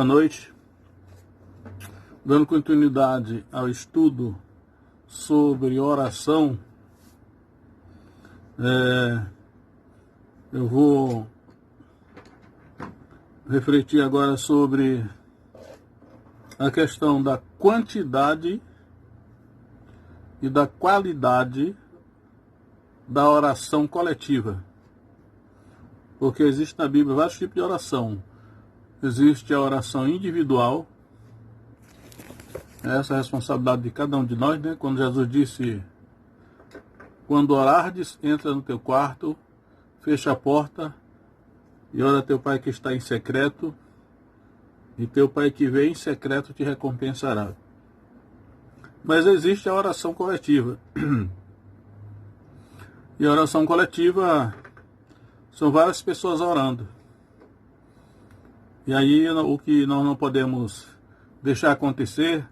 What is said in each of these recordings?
Boa noite. Dando continuidade ao estudo sobre oração, eu vou refletir agora sobre a questão da quantidade e da qualidade da oração coletiva. Porque existe na Bíblia vários tipos de oração. Existe a oração individual. Essa é a responsabilidade de cada um de nós, né? Quando Jesus disse: quando orardes, entra no teu quarto, fecha a porta e ora a teu Pai que está em secreto, e teu Pai que vê em secreto te recompensará. Mas existe a oração coletiva. E a oração coletiva são várias pessoas orando. E aí o que nós não podemos deixar acontecer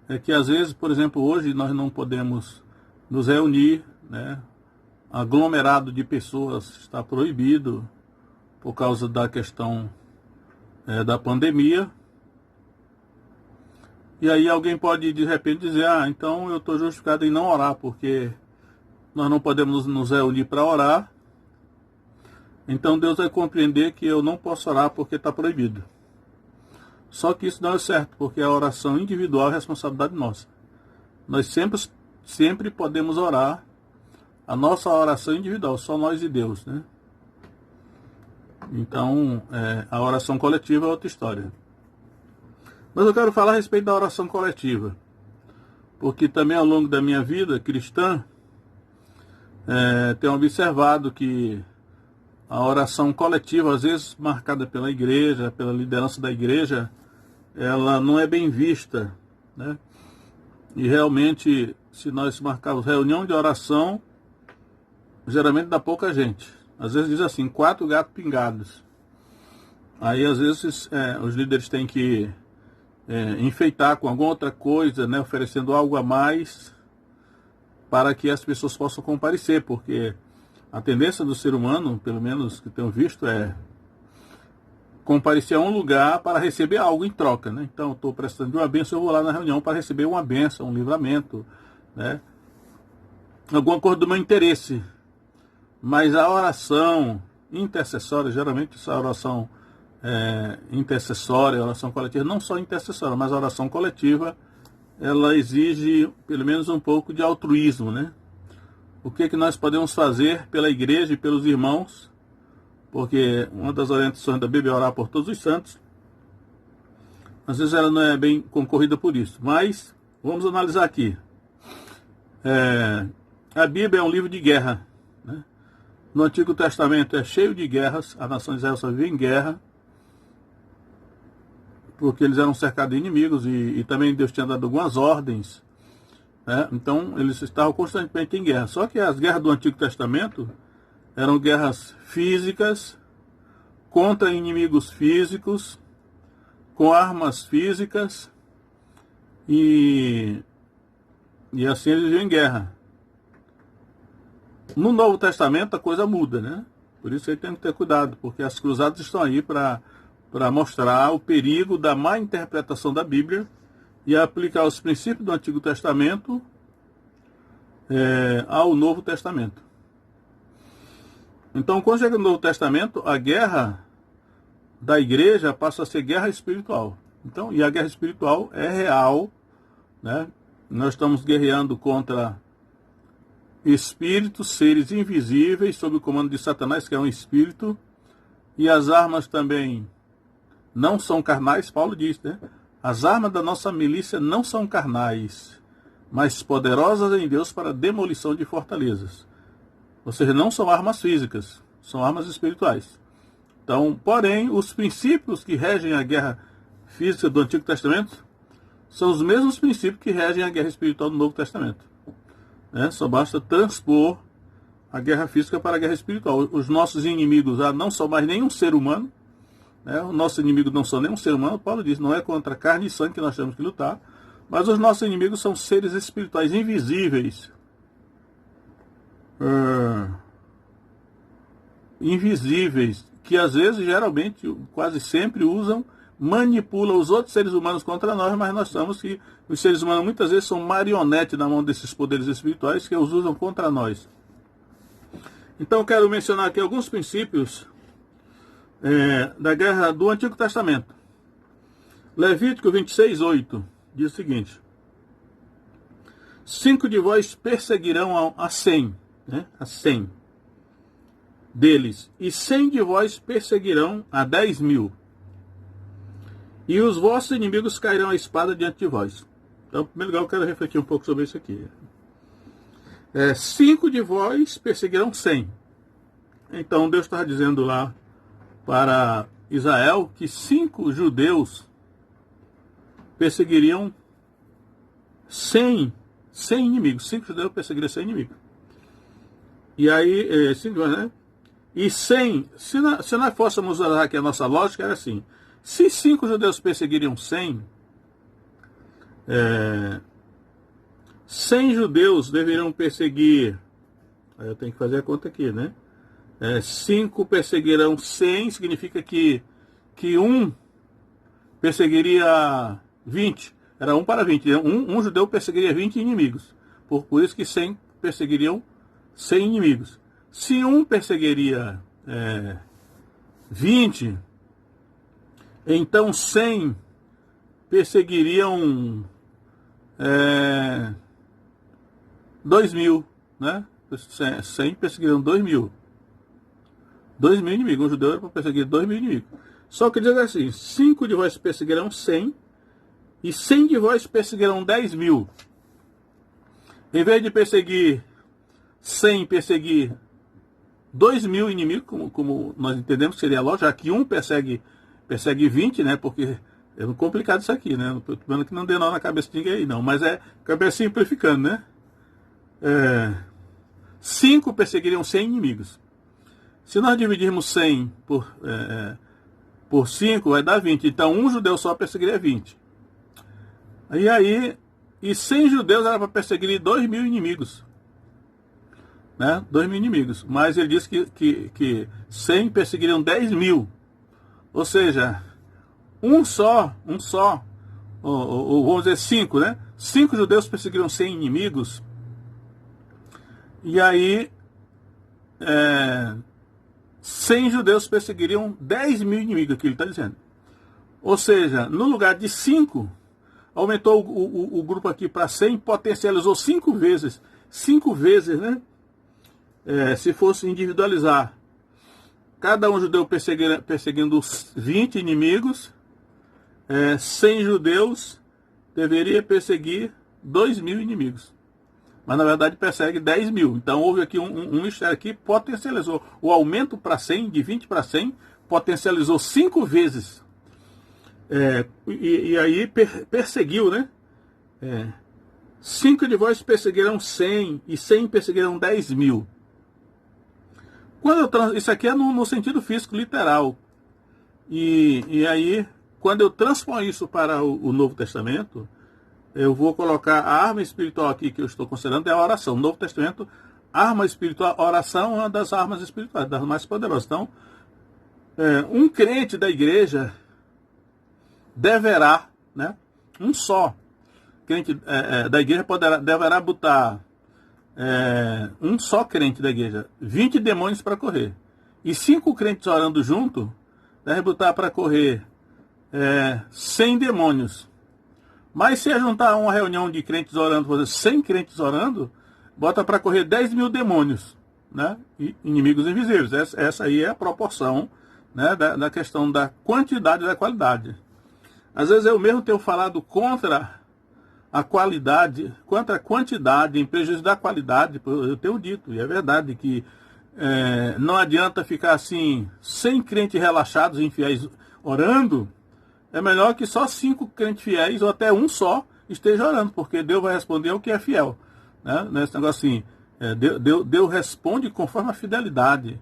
é que às vezes, por exemplo, hoje nós não podemos nos reunir, né? Aglomerado de pessoas está proibido por causa da questão da pandemia. E aí alguém pode de repente dizer: então eu estou justificado em não orar, porque nós não podemos nos reunir para orar. Então Deus vai compreender que eu não posso orar porque está proibido. Só que isso não é certo, porque a oração individual é responsabilidade nossa. Nós sempre podemos orar a nossa oração individual, só nós e Deus, né? Então, a oração coletiva é outra história. Mas eu quero falar a respeito da oração coletiva, porque também ao longo da minha vida cristã, tenho observado que a oração coletiva, às vezes marcada pela igreja, pela liderança da igreja, ela não é bem vista, né? E realmente, se nós marcarmos reunião de oração, geralmente dá pouca gente. Às vezes diz assim, 4 gatos pingados. Aí às vezes os líderes têm que enfeitar com alguma outra coisa, né? Oferecendo algo a mais para que as pessoas possam comparecer, porque a tendência do ser humano, pelo menos que tenho visto, é comparecer a um lugar para receber algo em troca, né? Então, eu estou precisando de uma bênção, eu vou lá na reunião para receber uma bênção, um livramento, né? Alguma coisa do meu interesse. Mas a oração intercessória, geralmente essa oração intercessória, a oração coletiva, não só intercessória, mas a oração coletiva, ela exige pelo menos um pouco de altruísmo, né? O que nós podemos fazer pela igreja e pelos irmãos, porque uma das orientações da Bíblia é orar por todos os santos. Às vezes ela não é bem concorrida por isso, mas vamos analisar aqui. A Bíblia é um livro de guerra, né? No Antigo Testamento é cheio de guerras, a nação de Israel só vivia em guerra, porque eles eram cercados de inimigos e também Deus tinha dado algumas ordens. Então eles estavam constantemente em guerra. Só que as guerras do Antigo Testamento eram guerras físicas, contra inimigos físicos, com armas físicas, e assim eles viviam em guerra. No Novo Testamento a coisa muda, né? Por isso aí tem que ter cuidado, porque as cruzadas estão aí para mostrar o perigo da má interpretação da Bíblia e aplicar os princípios do Antigo Testamento ao Novo Testamento. Então, quando chega no Novo Testamento, a guerra da igreja passa a ser guerra espiritual. Então, e a guerra espiritual é real, né? Nós estamos guerreando contra espíritos, seres invisíveis, sob o comando de Satanás, que é um espírito, e as armas também não são carnais, Paulo diz, né? As armas da nossa milícia não são carnais, mas poderosas em Deus para a demolição de fortalezas. Ou seja, não são armas físicas, são armas espirituais. Então, porém, os princípios que regem a guerra física do Antigo Testamento são os mesmos princípios que regem a guerra espiritual do Novo Testamento. Só basta transpor a guerra física para a guerra espiritual. Os nossos inimigos não são mais nenhum ser humano, o nosso inimigo não são nenhum ser humano. Paulo diz, não é contra carne e sangue que nós temos que lutar, mas os nossos inimigos são seres espirituais invisíveis. Invisíveis, que às vezes, geralmente, quase sempre usam manipula os outros seres humanos contra nós, mas nós sabemos que os seres humanos muitas vezes são marionete na mão desses poderes espirituais que os usam contra nós. Então eu quero mencionar aqui alguns princípios da guerra do Antigo Testamento. Levítico 26:8 diz o seguinte: 5 de vós perseguirão a 100, né? A 100 deles, e 100 de vós perseguirão a 10.000. E os vossos inimigos cairão a espada diante de vós. Então, em primeiro lugar, eu quero refletir um pouco sobre isso aqui. 5 de vós perseguirão 100. Então, Deus está dizendo lá para Israel que 5 judeus perseguiriam 100 inimigos. 5 judeus perseguiriam 100 inimigos. E aí, 5, né? E 100, se nós fôssemos usar aqui a nossa lógica, era assim: se 5 judeus perseguiriam 100, 100 judeus deveriam perseguir, aí eu tenho que fazer a conta aqui, né? 5 perseguirão 100, significa que um perseguiria 20, era 1 para 20, um judeu perseguiria 20 inimigos, por isso que 100 perseguiriam 100 inimigos. Se um perseguiria 20, então 100 perseguiriam 2.000, né? 100 perseguiriam 2.000. 2.000 inimigos. Um judeu era para perseguir 2.000 inimigos. Só que diz assim: 5 de vós perseguirão 100, e 100 de vós perseguirão 10.000. Em vez de perseguir 100, perseguir 2.000 inimigos, como nós entendemos que seria a lógica, já que um persegue 20, né? Porque é complicado isso aqui, né? Não estou falando que não dê nó na cabeça de ninguém aí, não. Mas acabei simplificando, né? 5 perseguiriam 100 inimigos. Se nós dividirmos 100 por 5, vai dar 20. Então, um judeu só perseguiria 20. E 100 judeus era para perseguir 2.000 inimigos. Né? 2.000 inimigos. Mas ele disse que 100 perseguiriam 10.000. Ou seja, um só, ou vamos dizer 5, né? 5 judeus perseguiram 100 inimigos. E aí, 100 judeus perseguiriam 10.000 inimigos, que ele está dizendo. Ou seja, no lugar de 5, aumentou o grupo aqui para 100, potencializou 5 vezes. 5 vezes, né? Se fosse individualizar, cada um judeu perseguindo 20 inimigos, 100 judeus deveria perseguir 2.000 inimigos. Mas na verdade persegue 10.000. Então houve aqui um mistério que potencializou. O aumento para 100, de 20 para 100, potencializou 5 vezes. E aí perseguiu, né? 5 de vós perseguirão 100, e 100 perseguirão 10.000. Isso aqui é no sentido físico, literal. E aí, quando eu transponho isso para o Novo Testamento, eu vou colocar a arma espiritual aqui que eu estou considerando, é a oração. No Novo Testamento, arma espiritual, oração é uma das armas espirituais, das mais poderosas. Então, um crente da igreja deverá, né, um só crente da igreja deverá botar um só crente da igreja 20 demônios para correr. E 5 crentes orando junto, deve botar para correr 100 demônios. Mas se juntar uma reunião de crentes orando, 100 crentes orando, bota para correr 10.000 demônios, né? E inimigos invisíveis. Essa aí é a proporção, né, da questão da quantidade e da qualidade. Às vezes eu mesmo tenho falado contra a qualidade, contra a quantidade, em prejuízo da qualidade. Eu tenho dito, e é verdade, que não adianta ficar assim, 100 crentes relaxados, infiéis, orando. É melhor que só 5 crentes fiéis, ou até um só, esteja orando, porque Deus vai responder ao que é fiel. Né? Nesse negócio assim, Deus responde conforme a fidelidade,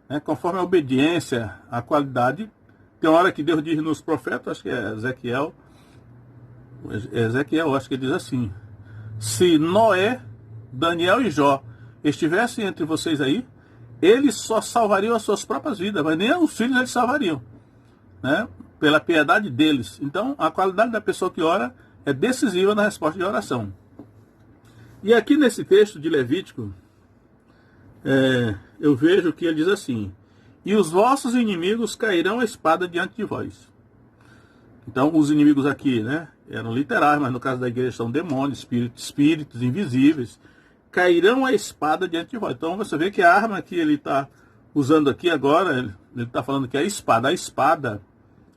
né? Conforme a obediência, a qualidade. Tem uma hora que Deus diz nos profetas, acho que é Ezequiel, acho que ele diz assim: se Noé, Daniel e Jó estivessem entre vocês aí, eles só salvariam as suas próprias vidas, mas nem os filhos eles salvariam. Né? pela piedade deles. Então, a qualidade da pessoa que ora é decisiva na resposta de oração. E aqui nesse texto de Levítico, eu vejo que ele diz assim: e os vossos inimigos cairão a espada diante de vós. Então, os inimigos aqui, né, eram literais, mas no caso da igreja são demônios, espíritos invisíveis, cairão a espada diante de vós. Então, você vê que a arma que ele está usando aqui agora, ele está falando que é a espada. A espada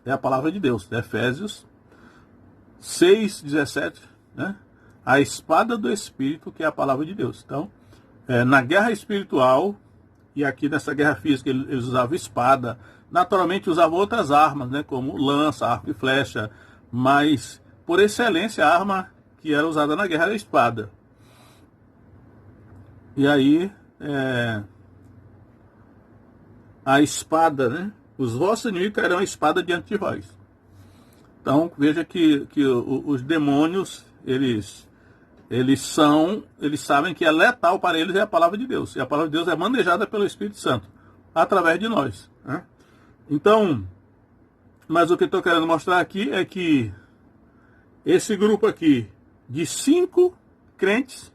é a palavra de Deus, Efésios 6:17, né? A espada do Espírito, que é a palavra de Deus. Então, na guerra espiritual, e aqui nessa guerra física eles usavam espada, naturalmente usavam outras armas, né, como lança, arco e flecha, mas por excelência a arma que era usada na guerra era a espada. E aí, a espada, né, os vossos inimigos cairão a espada diante de vós. Então, veja que os demônios, eles sabem que é letal para eles é a palavra de Deus. E a palavra de Deus é manejada pelo Espírito Santo, através de nós, né? Então, mas o que estou querendo mostrar aqui é que esse grupo aqui, de 5 crentes,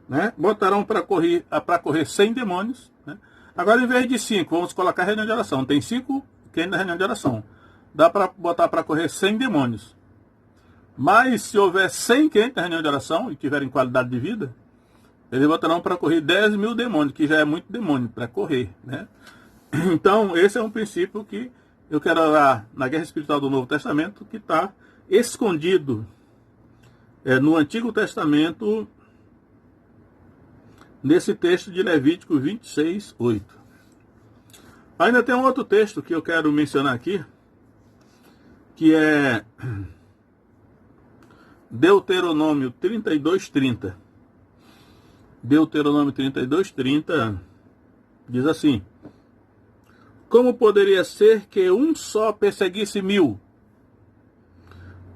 né, botarão para correr 100 demônios, né? Agora, em vez de 5, vamos colocar a reunião de oração. Tem 5 crentes na reunião de oração. Dá para botar para correr 100 demônios. Mas se houver 100 crentes na reunião de oração e tiverem qualidade de vida, eles botarão para correr 10 mil demônios, que já é muito demônio para correr, né? Então, esse é um princípio que eu quero orar na guerra espiritual do Novo Testamento, que está escondido no Antigo Testamento, nesse texto de Levítico 26:8. Ainda tem um outro texto que eu quero mencionar aqui, que é Deuteronômio 32:30. Deuteronômio 32:30 diz assim: como poderia ser que um só perseguisse 1000?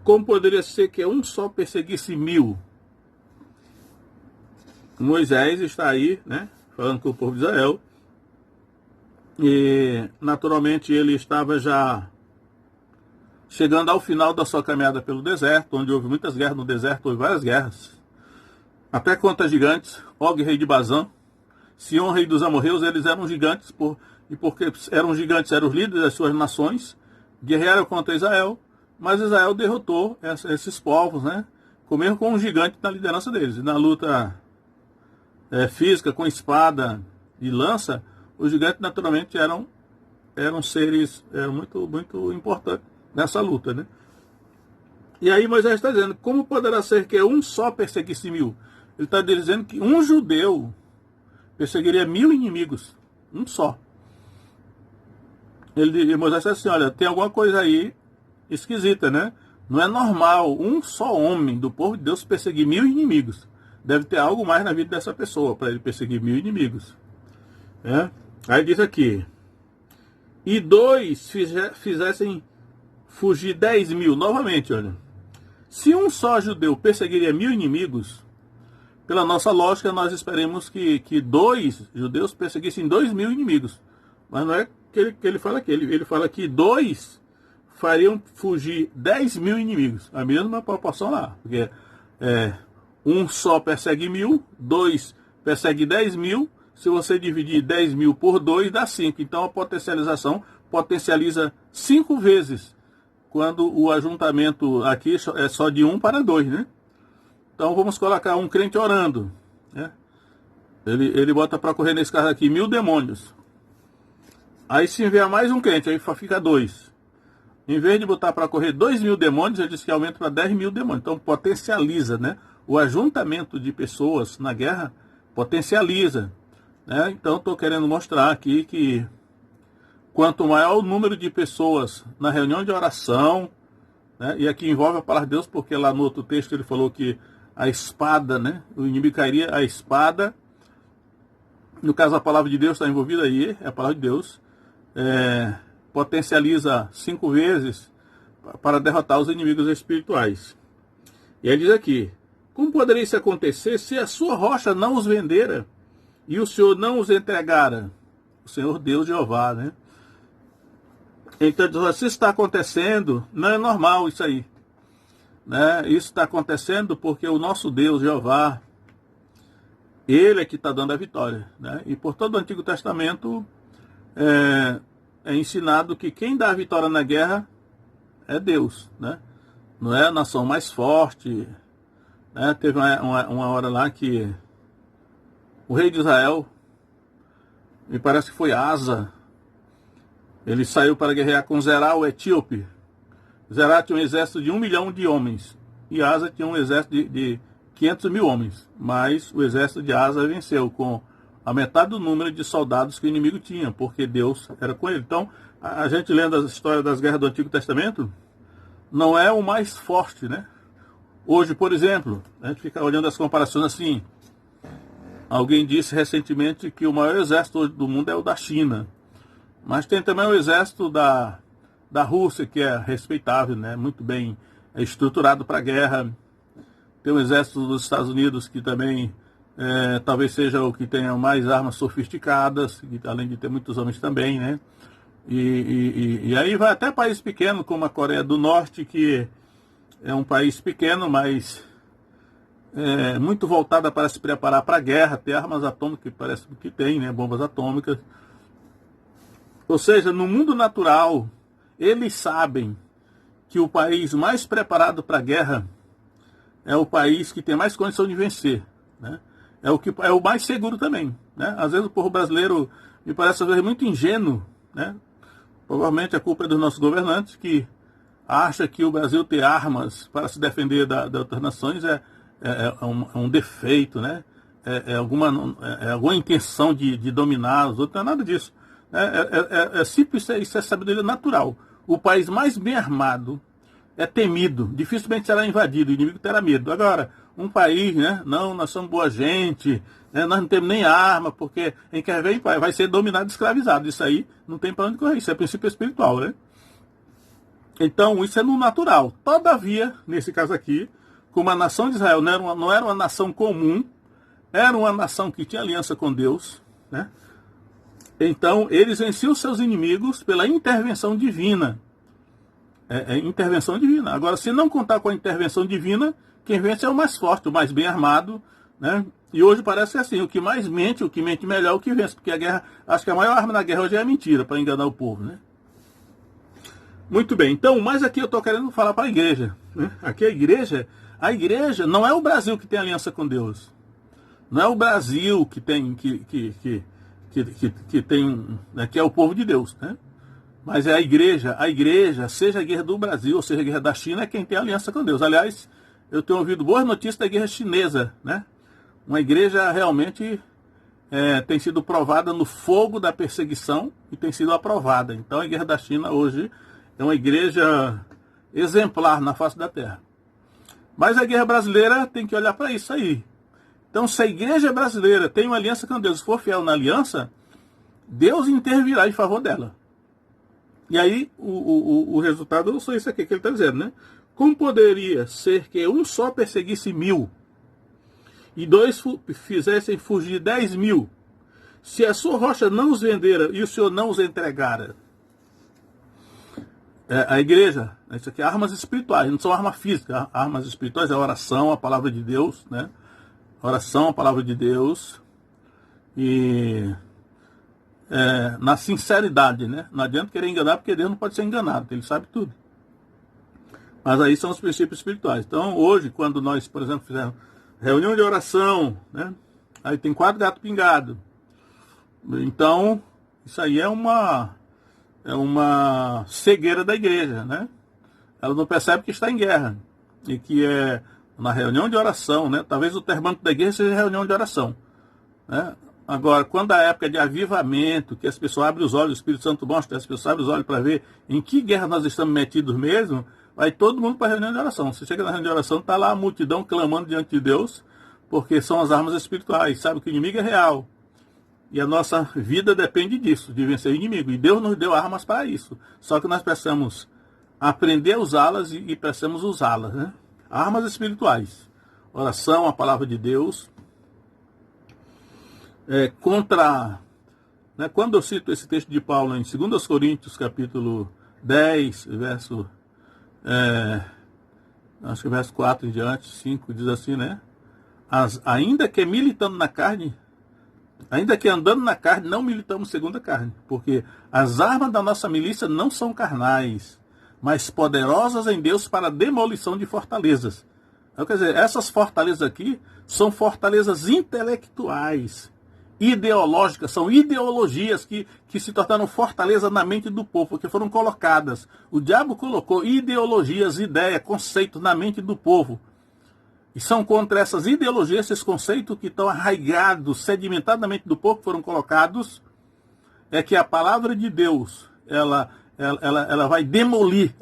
Como poderia ser que um só perseguisse 1000? Moisés está aí, né, falando com o povo de Israel, e naturalmente ele estava já chegando ao final da sua caminhada pelo deserto, onde houve muitas guerras no deserto, houve várias guerras, até contra gigantes. Og, rei de Bazã, Sion, rei dos amorreus, eles eram gigantes, e porque eram gigantes, eram os líderes das suas nações, guerrearam contra Israel, mas Israel derrotou esses povos, né, mesmo com um gigante na liderança deles. E na luta física, com espada e lança, os gigantes naturalmente eram seres muito, muito importantes nessa luta, né? E aí Moisés está dizendo: como poderá ser que um só perseguisse 1000? Ele está dizendo que um judeu perseguiria 1000 inimigos, um só. Moisés está assim: olha, tem alguma coisa aí esquisita, né? Não é normal um só homem do povo de Deus perseguir 1000 inimigos. Deve ter algo mais na vida dessa pessoa para ele perseguir 1000 inimigos. Aí diz aqui: e 2 fizessem fugir 10 mil. Novamente, olha, se um só judeu perseguiria 1000 inimigos, pela nossa lógica nós esperemos que 2 judeus perseguissem 2000 inimigos. Mas não é que ele fala aqui. Ele fala que 2 fariam fugir 10 mil inimigos. A mesma proporção lá. Porque um só persegue 1000, 2 persegue 10 mil. Se você dividir 10 mil por 2, dá 5. Então a potencialização potencializa 5 vezes, quando o ajuntamento aqui é só de 1 para 2, né? Então vamos colocar um crente orando, né? Ele bota para correr nesse caso aqui 1000 demônios. Aí se enviar mais um crente, aí fica 2. Em vez de botar para correr 2000 demônios, ele diz que aumenta para 10 mil demônios. Então potencializa, né? O ajuntamento de pessoas na guerra potencializa, né? Então estou querendo mostrar aqui que quanto maior o número de pessoas na reunião de oração, né? E aqui envolve a palavra de Deus, porque lá no outro texto ele falou que a espada, né? O inimigo cairia a espada. No caso, a palavra de Deus está envolvida aí, é a palavra de Deus. Potencializa 5 vezes para derrotar os inimigos espirituais. E ele diz aqui: como poderia isso acontecer se a sua rocha não os vendera e o Senhor não os entregara? O Senhor Deus Jeová, né? Então, se isso está acontecendo, não é normal isso aí. Né? Isso está acontecendo porque o nosso Deus, Jeová, Ele é que está dando a vitória. Né? E por todo o Antigo Testamento é ensinado que quem dá a vitória na guerra é Deus. Né? Não é a nação mais forte. Né? Teve uma hora lá que o rei de Israel, me parece que foi Asa, ele saiu para guerrear com Zerá, o etíope. Zerá tinha um exército de 1 milhão de homens. E Asa tinha um exército de 500 mil homens. Mas o exército de Asa venceu com a metade do número de soldados que o inimigo tinha, porque Deus era com ele. Então, a gente lendo as histórias das guerras do Antigo Testamento, não é o mais forte, né? Hoje, por exemplo, a gente fica olhando as comparações assim. Alguém disse recentemente que o maior exército hoje do mundo é o da China. Mas tem também o exército da Rússia, que é respeitável, né? Muito bem estruturado para a guerra. Tem o exército dos Estados Unidos, que também talvez seja o que tenha mais armas sofisticadas, além de ter muitos homens também, né? E aí vai até país pequeno, como a Coreia do Norte, que é um país pequeno, mas muito voltada para se preparar para a guerra, ter armas atômicas, que parece que tem, né? Bombas atômicas. Ou seja, no mundo natural, eles sabem que o país mais preparado para a guerra é o país que tem mais condição de vencer. Né? É o mais seguro também. Né? Às vezes o povo brasileiro me parece às vezes muito ingênuo. Né? Provavelmente a culpa é dos nossos governantes, que acham que o Brasil ter armas para se defender das outras nações é um defeito, né? é alguma intenção de dominar os outros. Não é nada disso. Simples, isso é sabedoria natural. O país mais bem armado é temido, dificilmente será invadido, o inimigo terá medo. Agora, um país, né? Não, nós somos boa gente, né? Nós não temos nem arma, porque quem quer ver vai ser dominado e escravizado. Isso aí não tem para onde correr, isso é princípio espiritual, né? Então, isso é no natural. Todavia, nesse caso aqui, como a nação de Israel não era uma nação comum, era uma nação que tinha aliança com Deus, né? Então, eles venciam seus inimigos pela intervenção divina. Intervenção divina. Agora, se não contar com a intervenção divina, quem vence é o mais forte, o mais bem armado, né? E hoje parece que é assim, o que mais mente, o que mente melhor, é o que vence. Porque a guerra, acho que a maior arma da guerra hoje é a mentira, para enganar o povo, né? Muito bem, então, mas aqui eu estou querendo falar para a igreja. Né? Aqui a igreja não é o Brasil que tem aliança com Deus. Não é o Brasil que tem, né, que é o povo de Deus, né? Mas é a igreja, seja a guerra do Brasil, ou seja a guerra da China, é quem tem aliança com Deus. Aliás, eu tenho ouvido boas notícias da guerra chinesa, né? Uma igreja realmente tem sido provada no fogo da perseguição e tem sido aprovada. Então a guerra da China hoje é uma igreja exemplar na face da terra. Mas a guerra brasileira tem que olhar para isso aí. Então, se a igreja brasileira tem uma aliança com Deus, for fiel na aliança, Deus intervirá em favor dela. E aí, o resultado não foi isso aqui que ele está dizendo, né? Como poderia ser que um só perseguisse 1000 e 2 fizessem fugir 10.000, se a sua rocha não os vendera e o Senhor não os entregara? A igreja, isso aqui é armas espirituais, não são armas físicas. Armas espirituais é a oração, a palavra de Deus, né? Oração, a palavra de Deus, e na sinceridade, né? Não adianta querer enganar, porque Deus não pode ser enganado, Ele sabe tudo. Mas aí são os princípios espirituais. Então, hoje, quando nós, por exemplo, fizemos reunião de oração, né? Aí tem 4 gatos pingados. Então, isso aí é uma cegueira da igreja, né? Ela não percebe que está em guerra, e que é na reunião de oração, né? Talvez o termômetro da igreja seja reunião de oração, né? Agora, quando a época de avivamento, que as pessoas abrem os olhos, o Espírito Santo mostra, as pessoas abrem os olhos para ver em que guerra nós estamos metidos mesmo, vai todo mundo para a reunião de oração. Você chega na reunião de oração, está lá a multidão clamando diante de Deus, porque são as armas espirituais, sabe que o inimigo é real. E a nossa vida depende disso, de vencer o inimigo. E Deus nos deu armas para isso. Só que nós precisamos aprender a usá-las e precisamos usá-las, né? Armas espirituais. Oração, a palavra de Deus. Né, quando eu cito esse texto de Paulo em 2 Coríntios, capítulo 10, verso, acho que verso 4 em diante, 5, diz assim, né? Ainda que militando na carne, ainda que andando na carne, não militamos segundo a carne, porque as armas da nossa milícia não são carnais, mas poderosas em Deus para a demolição de fortalezas. Então, quer dizer, essas fortalezas aqui são fortalezas intelectuais, ideológicas, são ideologias que se tornaram fortaleza na mente do povo, porque foram colocadas. O diabo colocou ideologias, ideias, conceitos na mente do povo. E são contra essas ideologias, esses conceitos que estão arraigados, sedimentados na mente do povo, que foram colocados, é que a palavra de Deus, ela vai demolir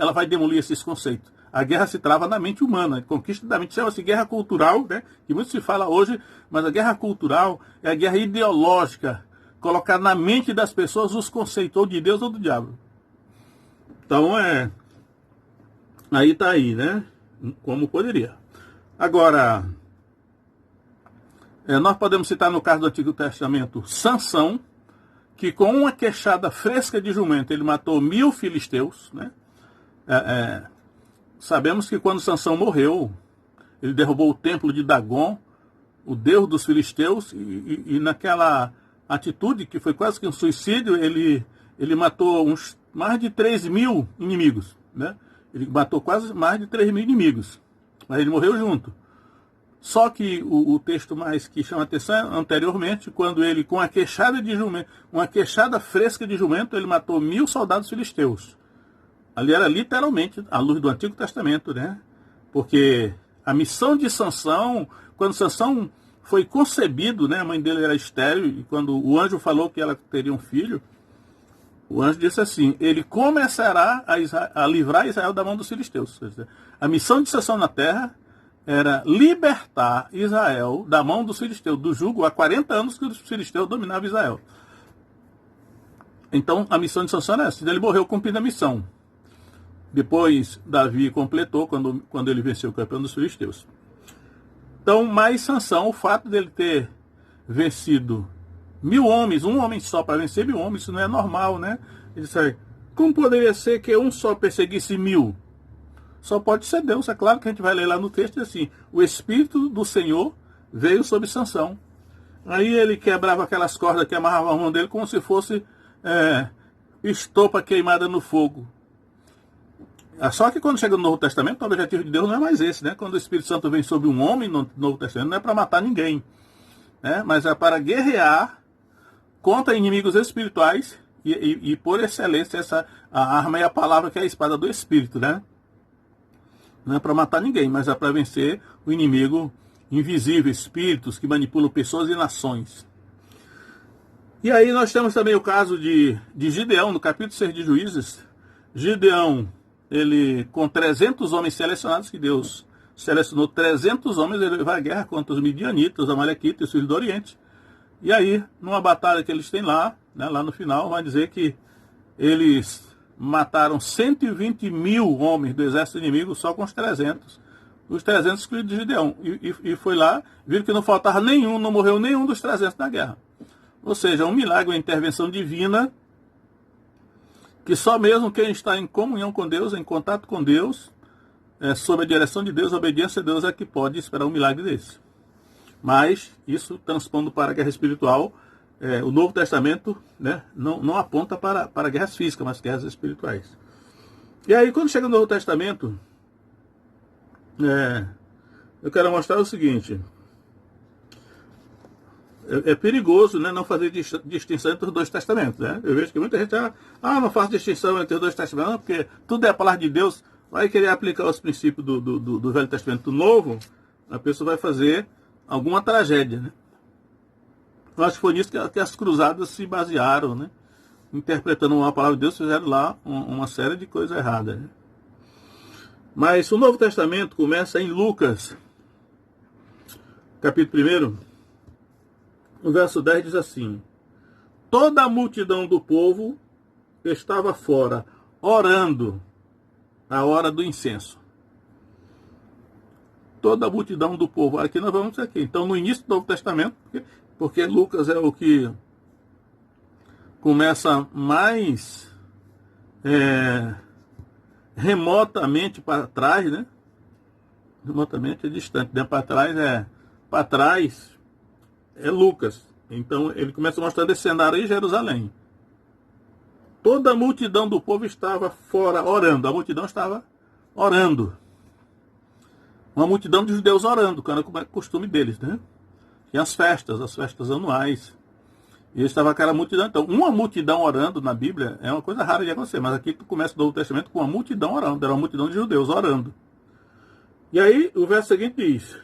esses conceitos. A guerra se trava na mente humana, a conquista da mente chama-se guerra cultural, né? Que muito se fala hoje, mas a guerra cultural é a guerra ideológica, colocar na mente das pessoas os conceitos ou de Deus ou do diabo. Então aí está aí, né? Como poderia. Agora, nós podemos citar no caso do Antigo Testamento Sansão, que com uma queixada fresca de jumento ele matou 1000 filisteus, né? Sabemos que quando Sansão morreu, ele derrubou o templo de Dagon, o deus dos filisteus, e naquela atitude que foi quase que um suicídio, ele matou mais de 3.000 inimigos, né? Ele matou quase mais de 3.000 inimigos, mas ele morreu junto. Só que o texto mais que chama atenção anteriormente, quando ele, com a queixada de jumento, uma queixada fresca de jumento, ele matou 1000 soldados filisteus. Ali era literalmente a luz do Antigo Testamento, né? Porque a missão de Sansão, quando Sansão foi concebido, né? A mãe dele era estéril, e quando o anjo falou que ela teria um filho, o anjo disse assim: ele começará a livrar Israel da mão dos filisteus. A missão de Sansão na terra era libertar Israel da mão dos filisteus, do jugo. Há 40 anos que os filisteus dominavam Israel. Então a missão de Sansão era essa. Ele morreu cumprindo a missão. Depois Davi completou quando ele venceu o campeão dos filisteus. Então, mais Sansão, o fato dele ter vencido 1000 homens, um homem só para vencer 1000 homens, isso não é normal, né? Ele disse: como poderia ser que um só perseguisse 1000? Só pode ser Deus. É claro que a gente vai ler lá no texto assim: o Espírito do Senhor veio sobre Sansão. Aí ele quebrava aquelas cordas que amarravam a mão dele como se fosse estopa queimada no fogo. Só que quando chega no Novo Testamento, o objetivo de Deus não é mais esse, né? Quando o Espírito Santo vem sobre um homem no Novo Testamento, não é para matar ninguém, né? Mas é para guerrear contra inimigos espirituais e por excelência, a arma é a palavra, que é a espada do Espírito, né? Não é para matar ninguém, mas é para vencer o inimigo invisível, espíritos que manipulam pessoas e nações. E aí nós temos também o caso de Gideão, no capítulo 6 de Juízes. Gideão, ele, com 300 homens selecionados, que Deus selecionou 300 homens, ele vai à guerra contra os midianitas, os amalequitas e os filhos do Oriente. E aí, numa batalha que eles têm lá, né, lá no final, vai dizer que eles mataram 120.000 homens do exército inimigo só com os 300. Os 300 excluídos de Gideão. E foi lá, viram que não faltava nenhum, não morreu nenhum dos 300 na guerra. Ou seja, um milagre, uma intervenção divina, que só mesmo quem está em comunhão com Deus, em contato com Deus, sob a direção de Deus, a obediência a Deus, é que pode esperar um milagre desse. Mas, isso transpondo para a guerra espiritual, o Novo Testamento, né, não aponta para guerras físicas, mas guerras espirituais. E aí, quando chega no Novo Testamento, eu quero mostrar o seguinte: é perigoso, né, não fazer distinção entre os dois testamentos, né? Eu vejo que muita gente não faz distinção entre os dois testamentos, não, porque tudo é a palavra de Deus. Vai querer aplicar os princípios do Velho Testamento do Novo, a pessoa vai fazer alguma tragédia, né? Eu acho que foi nisso que as cruzadas se basearam, né? Interpretando uma palavra de Deus, fizeram lá uma série de coisas erradas, né? Mas o Novo Testamento começa em Lucas, capítulo 1, no verso 10 diz assim: toda a multidão do povo estava fora, orando a hora do incenso. Toda a multidão do povo. Aqui nós vamos aqui. Então, no início do Novo Testamento, porque Lucas é o que começa mais remotamente para trás, né? Remotamente é distante, né? Para trás é Lucas. Então ele começa mostrando esse cenário em Jerusalém. Toda a multidão do povo estava fora orando. A multidão estava orando. Uma multidão de judeus orando, que era o costume deles, né? E as festas anuais. E estava aquela multidão. Então, uma multidão orando na Bíblia é uma coisa rara de acontecer. Mas aqui tu começa o Novo Testamento com uma multidão orando. Era uma multidão de judeus orando. E aí o verso seguinte diz: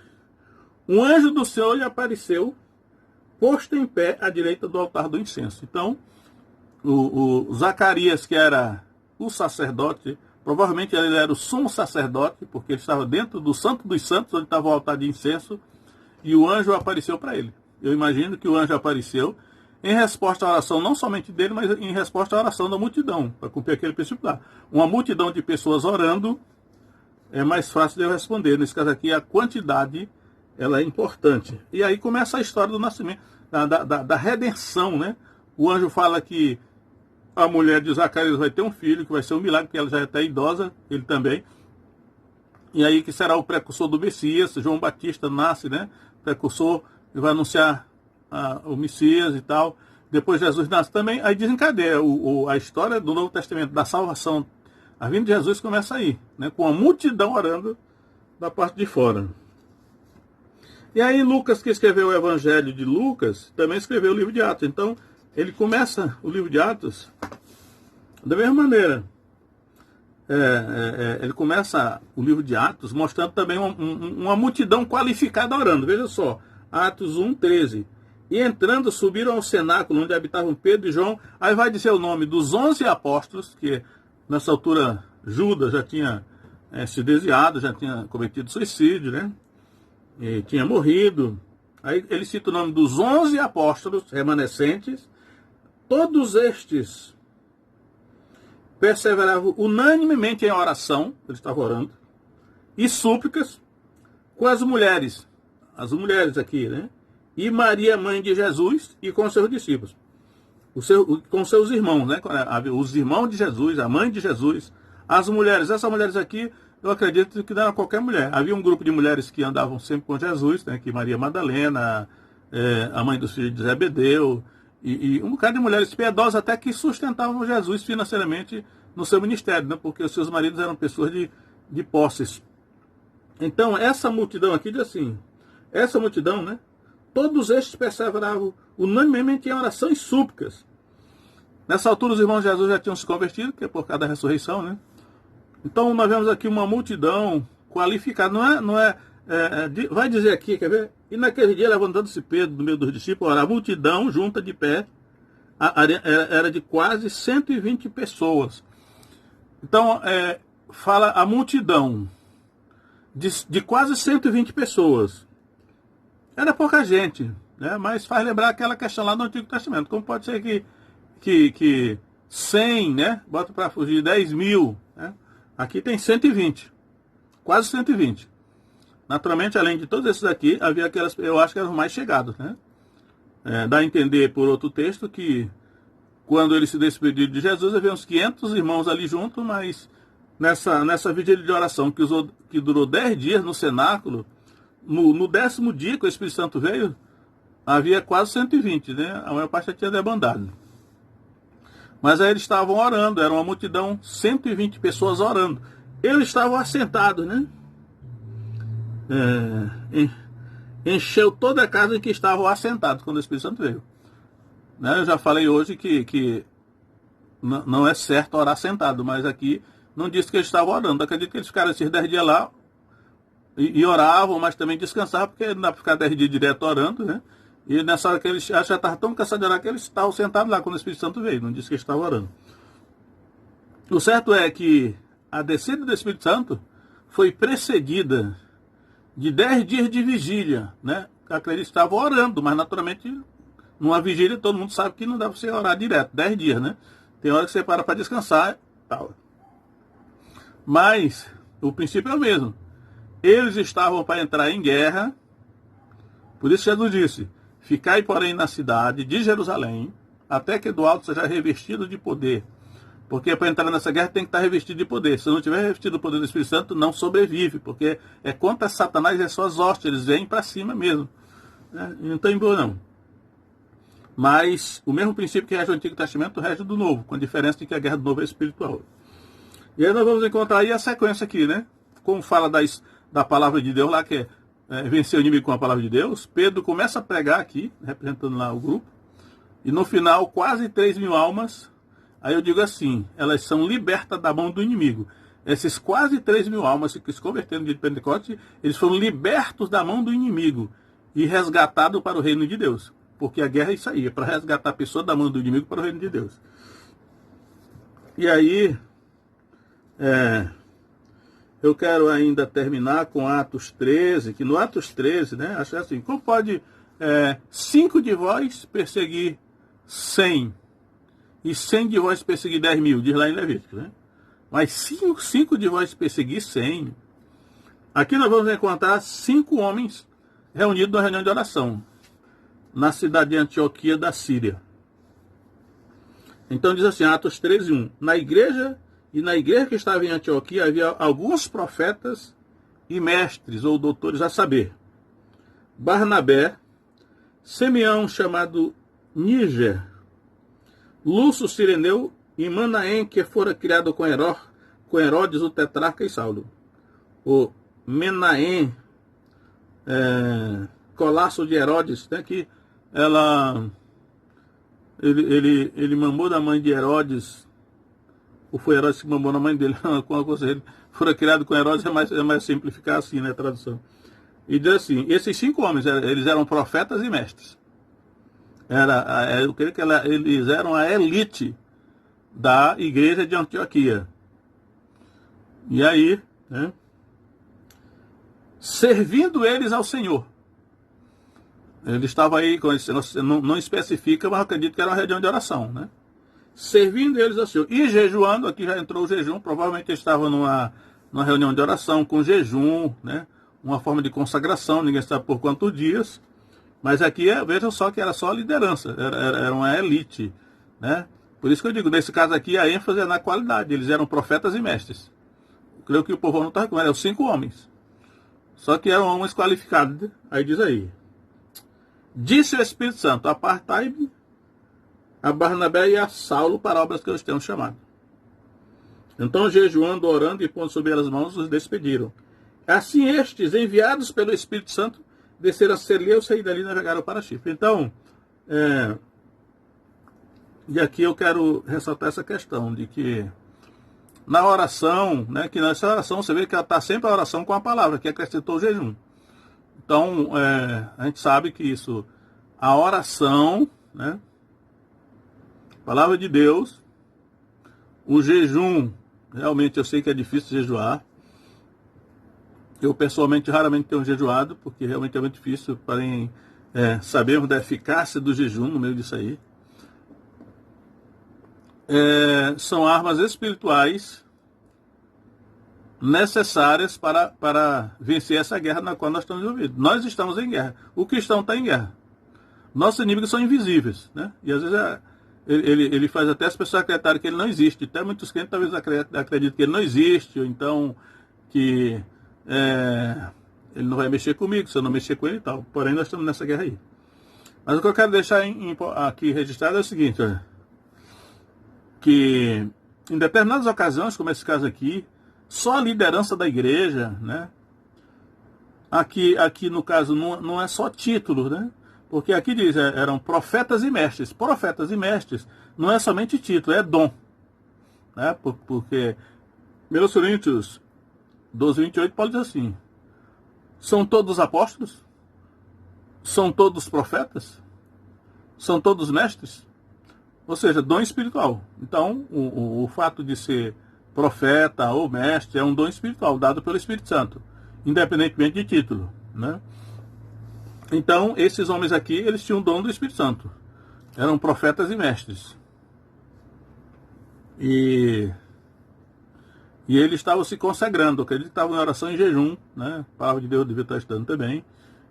um anjo do Senhor lhe apareceu, posto em pé à direita do altar do incenso. Então, o Zacarias, que era o sacerdote, provavelmente ele era o sumo sacerdote, porque ele estava dentro do Santo dos Santos, onde estava o altar de incenso, e o anjo apareceu para ele. Eu imagino que o anjo apareceu em resposta à oração, não somente dele, mas em resposta à oração da multidão, para cumprir aquele princípio lá. Uma multidão de pessoas orando, é mais fácil de eu responder. Nesse caso aqui, a quantidade ela é importante. E aí começa a história do nascimento, da redenção, né? O anjo fala que a mulher de Zacarias vai ter um filho, que vai ser um milagre, porque ela já é até idosa, ele também. E aí que será o precursor do Messias. João Batista nasce, né? Precursor, ele vai anunciar o Messias e tal. Depois Jesus nasce também. Aí desencadeia a história do Novo Testamento, da salvação. A vinda de Jesus começa aí, né? Com a multidão orando da parte de fora. E aí Lucas, que escreveu o Evangelho de Lucas, também escreveu o livro de Atos. Então, ele começa o livro de Atos da mesma maneira. Ele começa o livro de Atos mostrando também uma multidão qualificada orando. Veja só, Atos 1:13. E entrando, subiram ao cenáculo onde habitavam Pedro e João. Aí vai dizer o nome dos 11 apóstolos, que nessa altura Judas já tinha se desviado, já tinha cometido suicídio, né? E tinha morrido. Aí ele cita o nome dos 11 apóstolos remanescentes. Todos estes perseveravam unanimemente em oração, eles estavam orando, e súplicas com as mulheres aqui, né? E Maria, mãe de Jesus, e com seus discípulos. Com seus irmãos, né? Os irmãos de Jesus, a mãe de Jesus, as mulheres. Essas mulheres aqui, eu acredito que não era qualquer mulher. Havia um grupo de mulheres que andavam sempre com Jesus, né? Que Maria Madalena, a mãe dos filhos de Zebedeu, e um bocado de mulheres piedosas até que sustentavam Jesus financeiramente no seu ministério, né? Porque os seus maridos eram pessoas de posses. Então, essa multidão aqui diz assim, essa multidão, né? Todos estes perseveravam unanimemente em oração e súplicas. Nessa altura, os irmãos de Jesus já tinham se convertido, que é por causa da ressurreição, né? Então, nós vemos aqui uma multidão qualificada. Vai dizer aqui, quer ver? E naquele dia, levantando-se Pedro no meio dos discípulos, a multidão junta de pé era de quase 120 pessoas. Então, fala a multidão de quase 120 pessoas. Era pouca gente, né? Mas faz lembrar aquela questão lá no Antigo Testamento. Como pode ser que 100, né? Bota para fugir 10 mil, né? Aqui tem 120, quase 120. Naturalmente, além de todos esses aqui, havia aquelas, eu acho que eram os mais chegados, né? Dá a entender por outro texto que quando ele se despediu de Jesus, havia uns 500 irmãos ali junto, mas nessa vigília de oração que durou 10 dias no cenáculo, no 10º dia que o Espírito Santo veio, havia quase 120, né? A maior parte já tinha debandado. Mas aí eles estavam orando, era uma multidão, 120 pessoas orando. Eles estavam assentados, né? Encheu toda a casa em que estavam assentados quando o Espírito Santo veio. Né? Eu já falei hoje que não é certo orar sentado, mas aqui não disse que eles estavam orando. Eu acredito que eles ficaram esses 10 dias lá e oravam, mas também descansavam, porque não dá para ficar 10 dias direto orando, né? E nessa hora que eles já estavam tão cansados de orar que eles estavam sentados lá quando o Espírito Santo veio. Não disse que eles estavam orando. O certo é que a descida do Espírito Santo foi precedida de 10 dias de vigília, né? Eu acredito que estavam orando, mas naturalmente numa vigília todo mundo sabe que não dá para você orar direto, 10 dias, né? Tem hora que você para descansar e tal. Mas o princípio é o mesmo. Eles estavam para entrar em guerra, por isso Jesus disse: ficai, porém, na cidade de Jerusalém, até que do alto seja revestido de poder. Porque para entrar nessa guerra tem que estar revestido de poder. Se não tiver revestido do poder do Espírito Santo, não sobrevive, porque é contra Satanás e as suas hostes, eles vêm para cima mesmo. Né? Não tem boa não. Mas o mesmo princípio que rege do Antigo Testamento rege do Novo, com a diferença de que a guerra do Novo é espiritual. E aí nós vamos encontrar aí a sequência aqui, né? Como fala da palavra de Deus lá, que é vencer o inimigo com a palavra de Deus, Pedro começa a pregar aqui, representando lá o grupo, e no final quase 3.000 almas, aí eu digo assim, elas são libertas da mão do inimigo. Esses quase 3.000 almas que se converteram de Pentecostes, eles foram libertos da mão do inimigo e resgatados para o reino de Deus. Porque a guerra é isso aí, é para resgatar a pessoa da mão do inimigo para o reino de Deus. E aí, eu quero ainda terminar com Atos 13, que no Atos 13, né, acho assim, como pode 5 de vós perseguir 100, e 100 de vós perseguir 10.000, diz lá em Levítico, né? Mas 5 de vós perseguir 100. Aqui nós vamos encontrar 5 homens reunidos numa reunião de oração, na cidade de Antioquia da Síria. Então diz assim, Atos 13:1, na igreja que estava em Antioquia havia alguns profetas e mestres ou doutores, a saber, Barnabé, Simeão chamado Níger, Lúcio Cireneu e Manaém, que fora criado com Herodes, o tetrarca, e Saulo. O Menahem, Colasso de Herodes, né, que ele mamou da mãe de Herodes, ou foi Herodes que mamou na mãe dele, ele fora criado com Herodes, é mais simplificar assim, né, a tradução. E diz assim, esses 5 homens, eles eram profetas e mestres. Eu creio que eles eram a elite da igreja de Antioquia. E aí, né, servindo eles ao Senhor. Ele estava aí, não especifica, mas eu acredito que era uma reunião de oração, né? Servindo eles ao Senhor. E jejuando, aqui já entrou o jejum, provavelmente estava numa reunião de oração com jejum, né? Uma forma de consagração, ninguém sabe por quantos dias. Mas aqui, vejam só que era só a liderança, era uma elite, né? Por isso que eu digo, nesse caso aqui, a ênfase é na qualidade. Eles eram profetas e mestres. Eu creio que o povo não está com eram 5 homens. Só que eram homens qualificados. Aí diz aí. Disse o Espírito Santo, apartai-me a Barnabé e a Saulo para obras que eles tenham chamado. Então, jejuando, orando e pondo sobre as mãos, os despediram. Assim estes, enviados pelo Espírito Santo, desceram a Seleu, saíram dali e navegaram para Chipre. Então, e aqui eu quero ressaltar essa questão de que na oração, né, que nessa oração você vê que ela está sempre a oração com a palavra, que acrescentou o jejum. Então, a gente sabe que isso, a oração, né, a palavra de Deus, o jejum, realmente eu sei que é difícil jejuar. Eu pessoalmente raramente tenho jejuado, porque realmente é muito difícil, porém sabermos da eficácia do jejum no meio disso aí. São armas espirituais necessárias para vencer essa guerra na qual nós estamos envolvidos. Nós estamos em guerra. O cristão está em guerra. Nossos inimigos são invisíveis, né? E às vezes ele faz até as pessoas acreditarem que ele não existe. Até muitos crentes talvez acreditem que ele não existe, ou então que ele não vai mexer comigo, se eu não mexer com ele e tal. Porém, nós estamos nessa guerra aí. Mas o que eu quero deixar aqui registrado é o seguinte, que em determinadas ocasiões, como esse caso aqui, só a liderança da igreja, né? Aqui no caso não é só título, né? Porque aqui diz, eram profetas e mestres. Profetas e mestres não é somente título, é dom, né? Porque 1 Coríntios 12:28 pode dizer assim, são todos apóstolos? São todos profetas? São todos mestres? Ou seja, dom espiritual. Então, o fato de ser profeta ou mestre é um dom espiritual dado pelo Espírito Santo, independentemente de título, né? Então, esses homens aqui, eles tinham o dom do Espírito Santo. Eram profetas e mestres. E eles estavam se consagrando, acredito que estavam em oração e jejum, né? A palavra de Deus devia estar estudando também.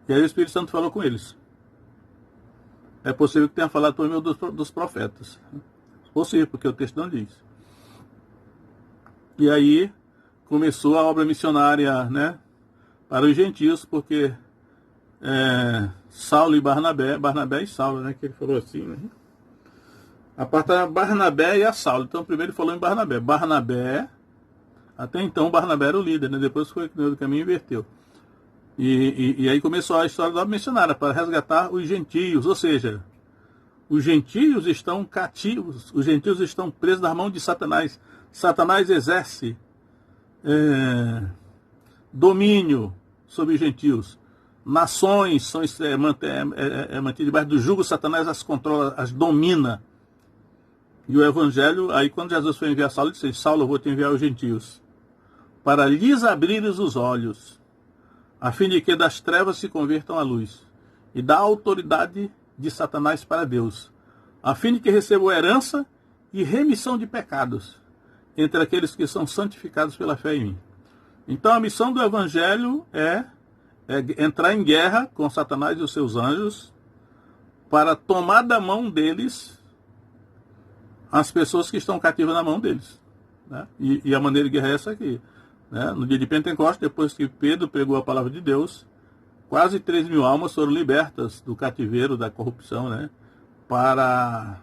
E aí o Espírito Santo falou com eles. É possível que tenha falado por meio dos profetas. Possível, porque o texto não diz. E aí começou a obra missionária, né, para os gentios, porque Saulo e Barnabé e Saulo, né, que ele falou assim, né? A parte da Barnabé e a Saulo. Então primeiro ele falou em Barnabé. Barnabé, até então Barnabé era o líder, né? Depois foi que o caminho inverteu. E aí começou a história da obra missionária para resgatar os gentios, ou seja, os gentios estão cativos, os gentios estão presos nas mãos de Satanás. Satanás exerce domínio sobre os gentios. Nações são mantidas debaixo do jugo, Satanás as controla, as domina. E o evangelho, aí quando Jesus foi enviar Saulo, ele disse: Saulo, eu vou te enviar aos gentios, para lhes abrires os olhos, a fim de que das trevas se convertam à luz, e da autoridade de Satanás para Deus, a fim de que recebam herança e remissão de pecados entre aqueles que são santificados pela fé em mim. Então a missão do evangelho é entrar em guerra com Satanás e os seus anjos, para tomar da mão deles as pessoas que estão cativas na mão deles, né? E a maneira de guerra é essa aqui, né? No dia de Pentecostes, depois que Pedro pregou a palavra de Deus, quase 3.000 almas foram libertas do cativeiro, da corrupção, né, para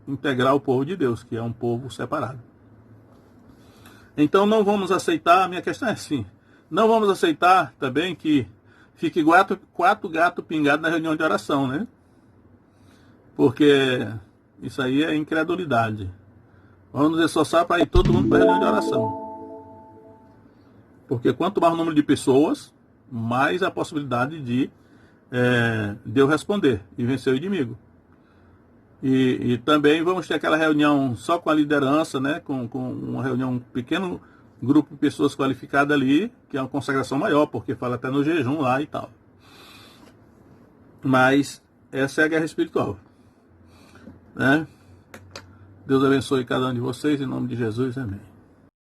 integrar o povo de Deus, que é um povo separado. Então não vamos aceitar, a minha questão é assim, não vamos aceitar também que fique quatro gatos pingados na reunião de oração, né? Porque isso aí é incredulidade. Vamos nos esforçar para ir todo mundo para a reunião de oração. Porque quanto mais o número de pessoas, mais a possibilidade de Deus responder e vencer o inimigo. E também vamos ter aquela reunião só com a liderança, né? Com uma reunião, um pequeno grupo de pessoas qualificadas ali, que é uma consagração maior, porque fala até no jejum lá e tal. Mas essa é a guerra espiritual, né? Deus abençoe cada um de vocês, em nome de Jesus, amém.